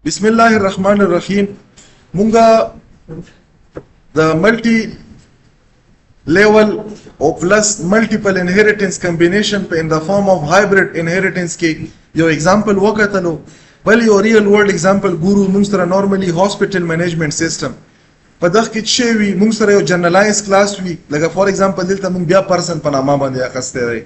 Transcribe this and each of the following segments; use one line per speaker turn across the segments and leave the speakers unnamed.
𝐵𝑠𝑚𝑖𝑙𝑙𝑎�ِ الرَّحْمَنِ الرَّحِيمِ مونږه the multi-level or plus multiple inheritance combination in the form of hybrid inheritance کې یو example وکړو بل یو real world example ګورو موږ سره normally hospital management system په دغه کې چې وي موږ سره یو generalized class وي لکه for example دلته موږ بیا person په نامه باندې اخسته دی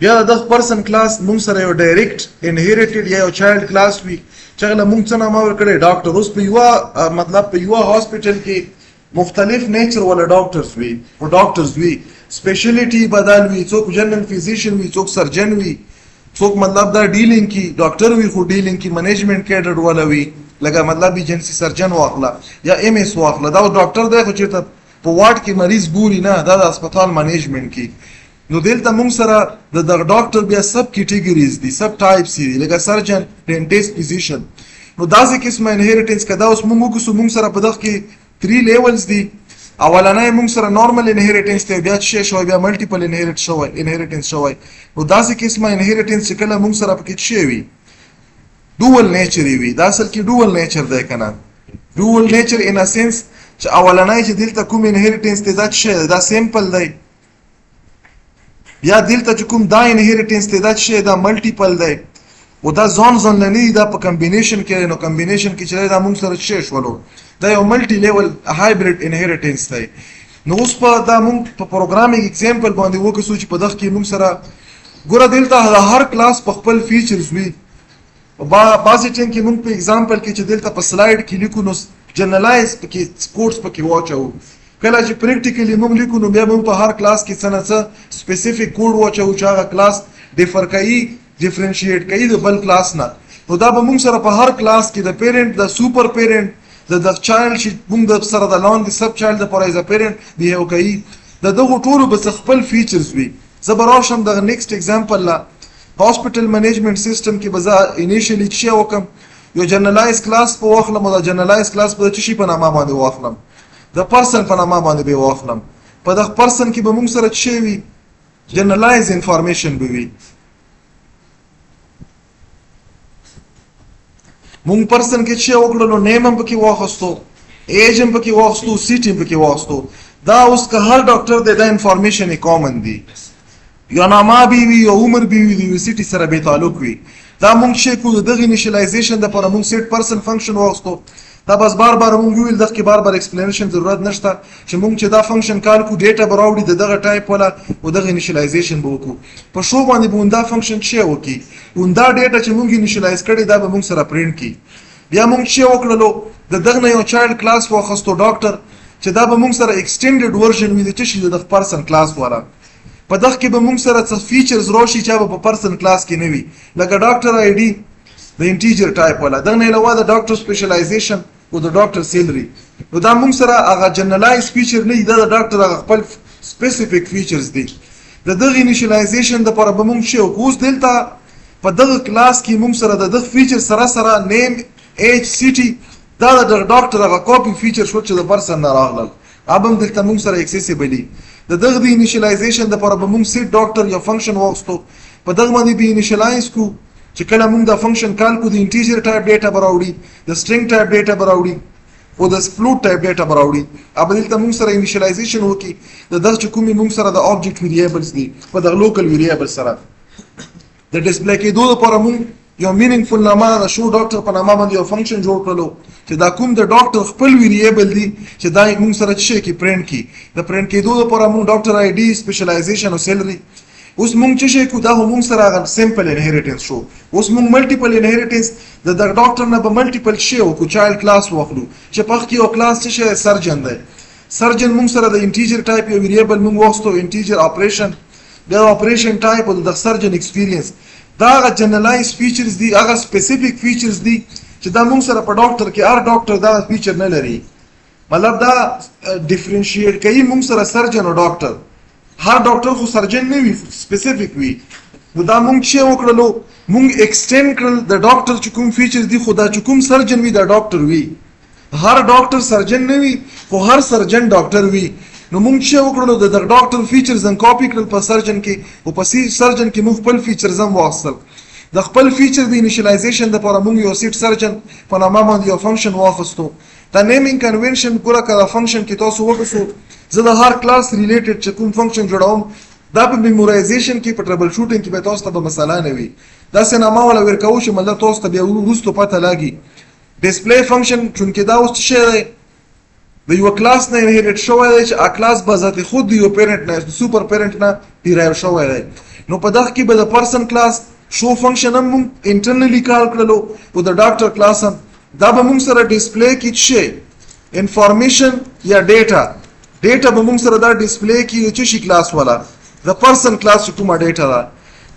بیا دغه person class موږ سره یو direct inherited یا یو child class وي چې له موږ څخه نامه ورکړي ډاکټر اوس په یو مطلب په یو هاسپټل کې مختلف نیچر ولا ډاکټرز وي او ډاکټرز وي سپیشلیټي بدل وي څوک جنرال فزیشن وي څوک سرجن وي څوک مطلب دا ډیلینګ کی ډاکټر وي خو ډیلینګ کی منیجمنت کیډر ولا وي لکه مطلب ایجنسی سرجن واخلا یا ایم اس واخلا دا ډاکټر دی خو چې په وارډ کې مریض ګوري نه دا د هسپتال منیجمنت کی نو دلته موږ سره د ډاکټر بیا سب کیټګریز دي سب ټایپس دي لکه سرجن ډینټیسټ فزیشن نو داسې قسمه انهریټنس کدا اوس موږ سره په دغه کې 3 لیولز دي اولنۍ موږ سره نورمال انهریټنس ته بیا شې شوی بیا ملټیپل انهریټنس شوی نو داسې قسمه انهریټنس چې کله موږ سره پکې شي وي ډوول نیچر وي دا اصل کې ډوول نیچر دی کنه ډوول نیچر ان ا سنس چې اولنۍ چې دلته کوم انهریټنس ته دا شي دا سیمپل دی یا دلته چې کوم دا انهریټنس ته دا شي دا ملټیپل دی او دا ځون نه دا په کمبینیشن کې نو کمبینیشن کې چې دا موږ سره شي شولو دا یو ملټي لیول هایبرید انهریټنس دی نو اوس په دا موږ په پروګرامینګ ایگزامپل باندې وکړو چې په دغه کې موږ سره ګوره دلته هر کلاس په خپل فیچرز وي بعضې ټیم کې موږ په ایگزامپل کې چې دلته په سلایډ کې لیکو نو جنرالایز پکې کوډز پکې واچوو کله چې پریکټیکلی موږ لیکو نو بیا موږ په هر کلاس کې څه نه څه سپیسیفیک کوډ واچوو چې هغه کلاس ډیفر کوي ډیفرنشیټ کوي د بل کلاس نه نو دا به موږ سره په هر کلاس کې د پیرنټ د سوپر پیرنټ د چایلډ چې موږ د سره د لاندې سب چایلډ لپاره ایز ا پیرنټ بیهیو کوي د دغو ټولو به خپل فیچرز وي زه به راشم دغه نیکسټ ایگزامپل لا هاسپټل منیجمنت سیستم کې به زه انیشلی څه وکم یو جنرالایز کلاس په واخلم او د جنرالایز کلاس په څه شي په نامه باندې واخلم د پرسن په نامه باندې به واخلم په دغه پرسن کې به موږ سره څه وي جنرالایز انفارمیشن به وي مونږ پرسن کې چې وکړلو نیم هم پکې واخستو ایج هم پکې واخستو سیټ هم پکې واخستو دا اوس که هر ډاکټر دی دا انفارمیشن یې کامن دی یا نامه به وي یا عمر به وي د یونیورسټي سره بې تعلق وي دا مونږ چې کوو د دغه انیشلایزیشن دپاره مونږ سیټ پرسن فنکشن واخستو دا بس بار مونږ ویل دغه کې بار ایکسپلینیشن ضرورت نشته چې مونږ چې دا فنکشن کال کو ډیټا به راوړي د دغه ټایپ ولا او دغه انیشلایزیشن به وکړو په شو باندې به دا فنکشن چې وکړي دا ډیټا چې مونږ انیشلایز کړي دا به مونږ سره پرینټ کړي بیا مونږ چې وکړلو د دغه نه یو چایلډ کلاس واخستو ډاکټر چې دا به مونږ سره ایکسټینډډ ورژن وي د څه شي د پرسن کلاس والا په دغه کې به مونږ سره څه فیچرز راشي چې به په پرسن کلاس کې نه وي لکه ډاکټر آی ډي د انټیجر ټایپ والا دغه نه علاوه د ډاکټر سپیشلایزیشن او د ډاکټر سیلری نو دا مونږ سره هغه جنرالایز فیچر نه دی د ډاکټر هغه خپل سپیسیفیک فیچرز دي د دغه انیشلایزیشن د لپاره به مونږ شو اوس دلته په دغه کلاس کې مونږ سره د دغه فیچر سره نیم ایج سیټي دا د ډاکټر هغه کاپي فیچر شو چې د پرسن نه راغلل اب هم دلته مونږ سره اکسیسیبلی د دغه د انیشلایزیشن د لپاره به مونږ سیټ ډاکټر یا فنکشن واخستو په دغه باندې به انیشلایز کو چې کله موږ د فنکشن کال کو د انټیجر ټایپ ډیټا براوړي د سټرینګ ټایپ ډیټا براوړي او د فلوټ ټایپ ډیټا براوړي اب دلته موږ سره انیشلایزیشن وکي د دغه چې کومې موږ سره د آبجیکټ ویریبلز دي په دغه لوکل ویریبل سره د ډسپلی کېدو لپاره موږ یو مینینګفل نامه د شو ډاکټر په نامه باندې یو فنکشن جوړ کړلو چې دا کوم د ډاکټر خپل ویریبل دي چې دا موږ سره څه کې پرینټ کی د پرینټ کېدو لپاره موږ ډاکټر آی ډي سپیشلایزیشن او سیلری اوس مونږ چې شي کو دا مونږ سره هغه سمپل انهریټنس شو اوس مونږ ملټیپل انهریټنس د ډاکټر نه به ملټیپل شي او کو چایلډ کلاس واخلو چې په کې یو کلاس چې سرجن دی سرجن مونږ سره د انټیجر ټایپ یو ویریبل مونږ واخستو انټیجر اپریشن د اپریشن ټایپ او د سرجن ایکسپیرینس دا هغه جنرالایز فیچرز دي هغه سپیسیفیک فیچرز دي چې دا مونږ سره په ډاکټر کې هر ډاکټر دا فیچر نه لري مطلب دا ډیفرنشیټ کوي مونږ سره سرجن او ډاکټر هر ډاکټر خو سرجن نه وي سپیسیفیک وي نو دا مونږ چې وکړلو مونږ ایکسټینډ کړل د ډاکټر چې کوم فیچرز دي خو دا چې کوم سرجن وي دا ډاکټر وي هر ډاکټر سرجن نه وي خو هر سرجن ډاکټر وي نو مونږ چې وکړلو د ډاکټر فیچرز هم کاپي کړل په سرجن کې او په سرجن کې مونږ خپل فیچرز هم واخیستل د خپل فیچر د انیشلایزیشن لپاره موږ یو سیټ سرجن په نامه باندې یو فنکشن واخیستو. دا نیمینګ کنونشن ګوره که دا فنکشن کې تاسو وګورئ زه د هر کلاس ریلیټډ چې کوم فنکشن جوړوم دا په میمورایزیشن کې په ټربل شوټینګ کې به تاسو ته به مسله نه وي. داسې نامه ولا ورکوو چې مطلب تاسو ته بیا وروستو پته لګي. ډسپلی فنکشن چونکې دا اوس څه شی دی د یو کلاس نه انهیریټ شوی دی چې ا کلاس به ذات خود د یو پیرنټ نه سوپر پیرنټ نه ډیرایو شوی دی. نو په دغه کې به د پرسن کلاس شو فنکشن هم موږ انټرنلی کال کړلو او د ډاکټر کلاس هم دا به موږ سره ډسپلی کې څه شی انفارمیشن یا ډیټا به موږ سره دا ډسپلی کې څه شي کلاس والا د پرسن کلاس کومه ډیټا ده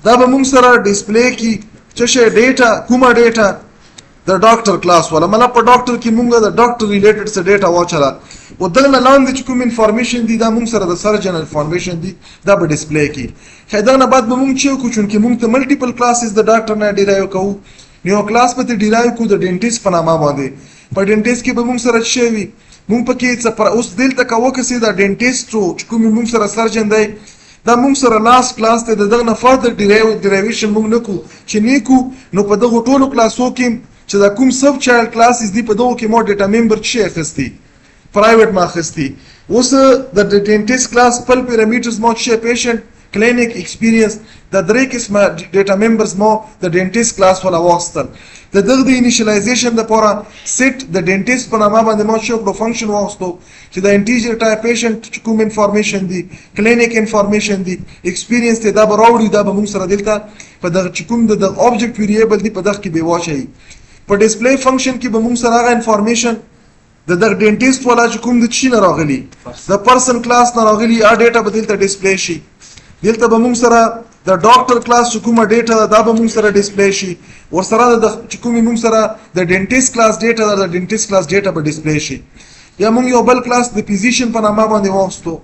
دا به موږ سره ډسپلی کې څه شی ډیټا کومه ډیټا د ډاکټر کلاس والا مطلب په ډاکټر کې موږ د ډاکټر ریلیټډ څه ډیټا واچله او دغه نه لاندې چې کوم انفارمیشن دي دا موږ سره د سرجن انفارمیشن دي دا به ډسپلی کې. خیدا نه بعد به موږ چې کو چونکې موږ ته ملټیپل کلاسز د ډاکټر نه ډیرایو کوو نیو کلاس په ډیرایو کو د ډینټیست په نامه باندې په ډینټیست کې به موږ سره شي وي موږ پکې څه پر اوس دلته کوو کې دا ډینټیست چې کوم موږ سره سرجن دی دا موږ سره لاست کلاس ته دغه نه فردر ډیرایویشن موږ نه کو چې نیکو نو په دغه ټولو کلاسو کې چې دا کوم سب چایلډ کلاسز دی په دغه کې مو ډیټا ممبر شي اخستي پرایویټ ما اخستي. اوس د ډینټیست کلاس خپل پیرامیټرز مو شي پیشنټ کلینیک ایکسپیرینس د درې قسمه ډیټا ممبرز مو د ډینټیست کلاس ولا واستل د دغه د انیشلایزیشن لپاره سیټ د ډینټیست په نامه باندې مو شو په فنکشن واستو چې د انټیجر ټایپ پیشنټ کوم انفارمیشن دی کلینیک انفارمیشن دی ایکسپیرینس ته دا براوړي دا به موږ سره دلته په دغه کوم د اوبجیکټ ویریبل دی په دغه کې به واچي. په ډسپلی فنکشن کې به موږ سره هغه انفارمیشن د ډینټیست ولا چې کوم د چی نه راغلی د پرسن کلاس نه راغلی ا ډیټا به دلته ډسپلی شي. دلته به موږ سره د ډاکټر کلاس چې کومه ډیټا دا به موږ سره ډسپلی شي ورسره د چې کومې موږ سره د ډینټیست کلاس ډیټا د ډینټیست کلاس ډیټا به ډسپلی شي. یا موږ یو بل کلاس د فیزیشن په نامه باندې واستو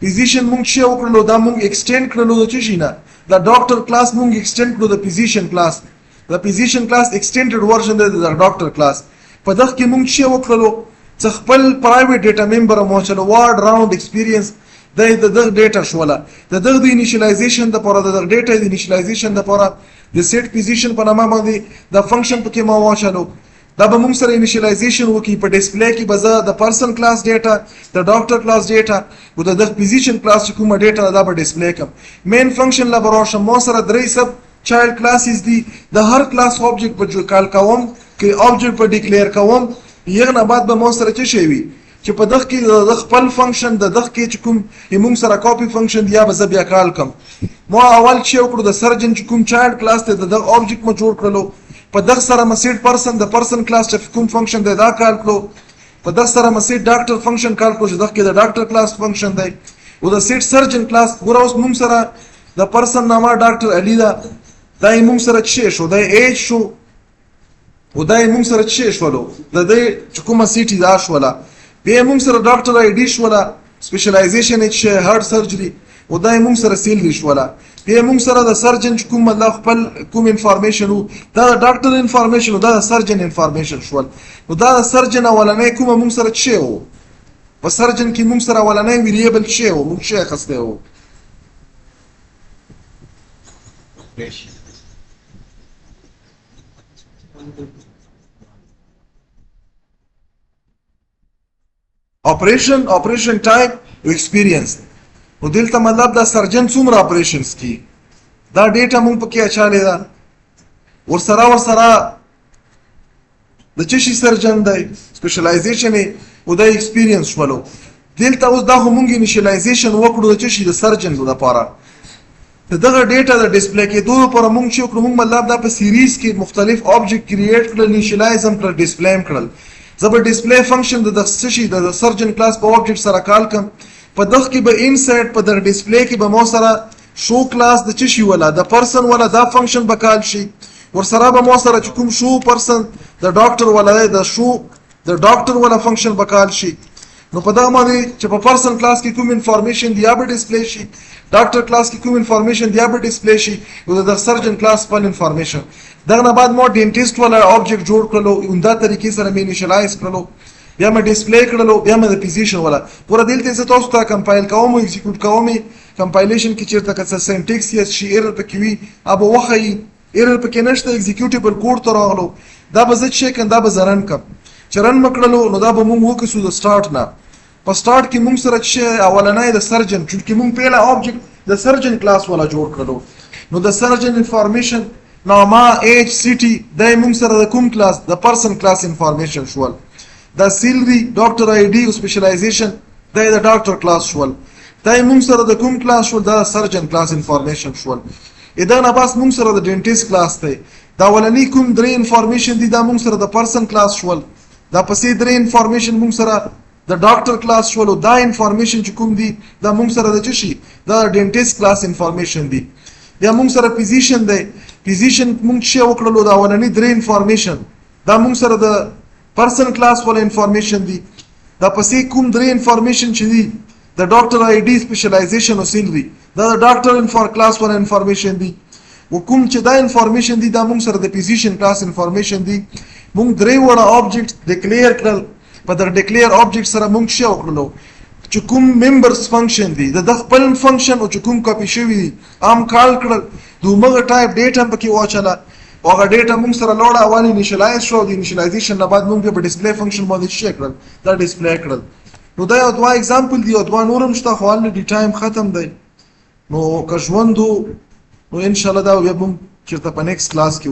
فیزیشن موږ چې وکړلو دا موږ ایکسټند کړلو د چی نه د ډاکټر کلاس موږ ایکسټند کړو د فیزیشن کلاس د فیزیشن کلاس ایکسټندډ ورژن د ډاکټر کلاس په دغه کې موږ چې وکړلو څ خپل پرایویټ ډیټا ممبر مو چلو وارډ راوند ایکسپیرینس د دغه ډیټا شوله د دغه د انیشلایزیشن د لپاره د ډیټا د انیشلایزیشن لپاره د سیټ پوزیشن په نامه باندې د فنکشن پکې ما واچلو دا به موږ سره انیشلایزیشن وکړي په ډسپلی کې به زه د پرسن کلاس ډیټا د ډاکټر کلاس ډیټا او د پوزیشن کلاس کومه ډیټا دا به ډسپلی کوم. مین فنکشن لا بروشم مو سره درې سب چایلډ کلاسز دي د هر کلاس اوبجیکټ په جو کال کوم کې اوبجیکټ په ډیکلیئر کوم یغه نه بعد به مو سره څه شي وي چې په دغه کې د خپل فنکشن د دغه کې چې کوم موږ سره کاپی فنکشن دی یا به بیا کال کوم مو اول چې وکړو د سرجن چې کوم چایلډ کلاس ته د اوبجیکټ مو جوړ کړلو په دغه سره مسیټ پرسن د پرسن کلاس چې کوم فنکشن دی دا کال کړو په دغه سره مسیټ ډاکټر فنکشن کال کړو چې دغه کې د ډاکټر کلاس فنکشن دی او د سیټ سرجن کلاس ګور اوس موږ سره د پرسن نامه ډاکټر علي دا دای موږ سره چې شو د ایج شو او دای موږ سره چې شولو د دې کومه سیټي دا شولا به موږ سره ډاکټر آی ډی شولا سپیشلایزیشن اچ هارت سرجری او دای موږ سره سیل شولا به موږ سره د سرجن کوم الله خپل کوم انفارمیشن دا ډاکټر انفارمیشن دا سرجن انفارمیشن شول او دا سرجن ولنې کوم موږ سره چې وو په سرجن کې موږ سره ولنې ویریبل چې وو موږ چې خسته وو operation type experience نو دلته مطلب دا سرجن څومره اپریشنز کی دا ډیټا مونږ پکې اچالې ده ورسره د چشي سرجن دی سپیشلایزیشن او د ایکسپیرینس شولو دلته اوس دا هم مونږ انیشلایزیشن وکړو د چشي د سرجن لپاره دغه ډیټا د ډسپلی کې دوه پر مونږ چې وکړو مونږ مطلب دا په سیریز کې مختلف اوبجیکټ کریټ کړل انیشلایز هم کړل ډسپلی هم کړل زبر ډسپلی فنکشن د چشي د سرجن کلاس په اوبجیکټ سره کال کوم په دغه کې به انسایډ په د ډسپلی کې به مو سره شو کلاس د چشي ولا د پرسن ولا دا فنکشن به کال شي ورسره به مو سره کوم شو پرسن د ډاکټر ولا د شو د ډاکټر ولا فنکشن به کال شي نو په دا باندې چې په پرسن کلاس کې کوم انفارمیشن دی به ډسپلی شي ډاکټر کلاس کې کوم انفارمیشن دی به ډسپلی شي او د سرجن کلاس په انفارمیشن دغه نه بعد مو ډینټیست ولا اوبجیکټ جوړ کړلو اوندا طریقې سره مې انیشلایز کړلو بیا مې ډسپلی کړلو بیا مې د فیزیشن ولا پورا دلته څه تاسو ته کمپایل کوم او ایگزیکیوټ کوم کمپایلیشن کې چیرته که څه سینټیکس یا شی ایرر پکې وي ابو وخی ایرر پکې نشته ایگزیکیوټیبل کوډ ته راغلو دا به زه چې کوم دا به زه رن کړم چې رن مې کړلو نو دا به موږ وکړو د سټارټ نه په سټارټ کې موږ سره چې اولنی د سرجن چونکې موږ پهله آبجیکټ د سرجن کلاس والا جوړ کړلو نو د سرجن انفارمیشن نامه ایج سیټي دا یې موږ سره د کوم کلاس د پرسن کلاس انفارمیشن شول دا سیلري ډاکټر آی ډي او سپیشلایزیشن دا یې د ډاکټر کلاس شول دا یې موږ سره د کوم کلاس شول دا سرجن کلاس انفارمیشن شول دا نه بس موږ سره د ډینټیسټ کلاس دی دا ولنی کوم درې انفارمیشن دي دا موږ سره د پرسن کلاس شول دا پسې درې انفارمیشن موږ سره د ډاکټر کلاس شول او دا انفارمیشن چې کوم دي دا موږ سره د څه شي دا ډینټیسټ کلاس انفارمیشن دي بیا موږ سره فزیشن دی فزیشن موږ چې وکړلو دا ولنی درې انفارمیشن دا موږ سره د پرسن کلاس ولا انفارمیشن دي دا پسې کوم درې انفارمیشن چې دي د ډاکټر آی ډي سپیشلایزیشن او سیلري دا د ډاکټر کلاس ولا انفارمیشن دي وکوم چې دا انفارمیشن دي دا موږ سره د فزیشن کلاس انفارمیشن دي موږ درې وړه آبجیکټ ډیکلیئر کړل په د ډیکلیئر آبجیکټ سره موږ څه وکړلو چې کوم ممبرز فنکشن دي د خپل فنکشن او چې کوم کاپی شوی دي عام کال کړل دومره ټایپ ډیټا پکې واچله او هغه ډیټا موږ سره لوړه اول انیشلایز شو د انیشلایزیشن نه بعد موږ په ډسپلی فنکشن باندې څه کړل دا ډسپلی کړل نو دا یو دوه اگزامپل دی او دوه نورم شته خو الریډي ټایم ختم دی نو که ژوند نو ان شاء الله دا بیا موږ چېرته په نیکسټ کلاس کې